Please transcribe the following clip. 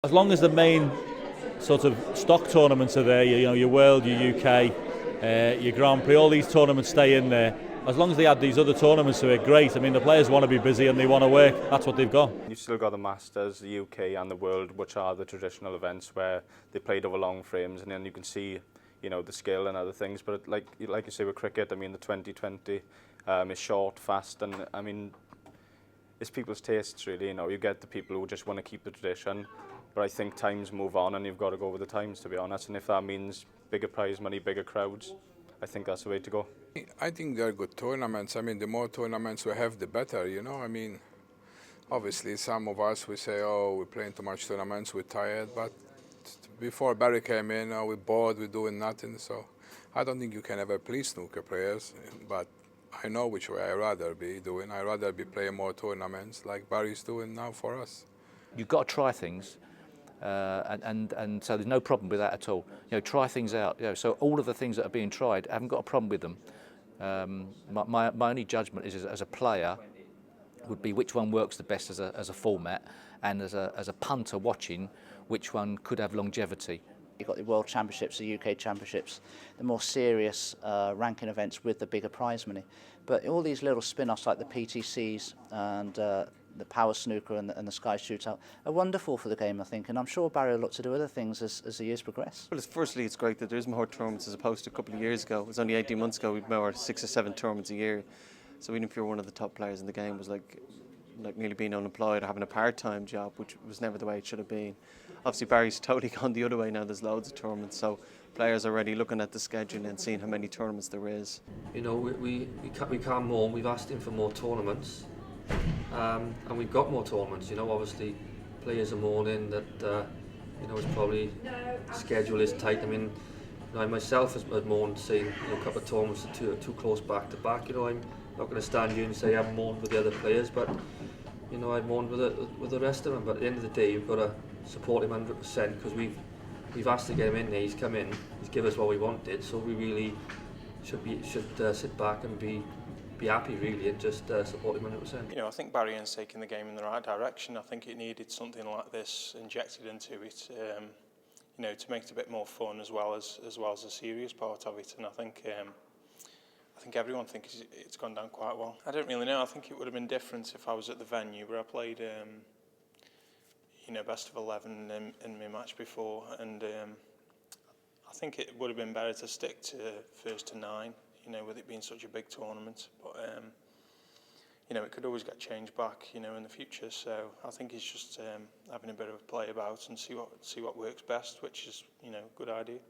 As long as the main sort of stock tournaments are there, your World, your UK, your Grand Prix, all these tournaments stay in there. As long as they add these other tournaments to it, great. I mean, the players want to be busy and they want to work. That's what they've got. You've still got the Masters, the UK and the World, which are the traditional events where they played over long frames, and then you can see, the skill and other things. But like you say with cricket, I mean, the 2020 is short, fast, and I mean, it's people's tastes really. You get the people who just want to keep the tradition. But I think times move on and you've got to go with the times, to be honest. And if that means bigger prize money, bigger crowds, I think that's the way to go. I think they're good tournaments. I mean, the more tournaments we have, the better, I mean, obviously some of us, we say, oh, we're playing too much tournaments, we're tired. But before Barry came in, we're bored, we're doing nothing. So I don't think you can ever please snooker players. But I know which way I'd rather be doing. I'd rather be playing more tournaments like Barry's doing now for us. You've got to try things. And so there's no problem with that at all. Try things out. So all of the things that are being tried, I haven't got a problem with them. My only judgment is as a player would be which one works the best as a format, and as a punter watching, which one could have longevity. You've got the World Championships, the UK Championships, the more serious ranking events with the bigger prize money. But all these little spin-offs like the PTCs and the Power Snooker and the Sky Shootout are wonderful for the game, I think, and I'm sure Barry will look to do other things as the years progress. Well, firstly, it's great that there's more tournaments as opposed to a couple of years ago. It was only 18 months ago we'd more 6 or 7 tournaments a year. So even if you're one of the top players in the game, it was like nearly being unemployed or having a part-time job, which was never the way it should have been. Obviously, Barry's totally gone the other way now. There's loads of tournaments, so players are already looking at the schedule and seeing how many tournaments there is. We can't more. We've asked him for more tournaments. And we've got more tournaments. Obviously players are moaning that it's probably schedule is tight. I mean, I myself has moaned saying a couple of tournaments are too close back to back. I'm not going to stand here and say I've moaned with the other players, but I've moaned with the rest of them. But at the end of the day, you've got to support him 100% because we've asked to get him in there. He's come in. He's given us what we wanted. So we really should sit back and be happy really and just support him 100%. I think Barry Hearn's taking the game in the right direction. I think it needed something like this injected into it, to make it a bit more fun as well as the serious part of it. And I think everyone thinks it's gone down quite well. I don't really know. I think it would have been different if I was at the venue where I played, best of 11 in my match before, and I think it would have been better to stick to first to 9. With it being such a big tournament, but it could always get changed back, in the future. So I think it's just having a bit of a play about and see what works best, which is, a good idea.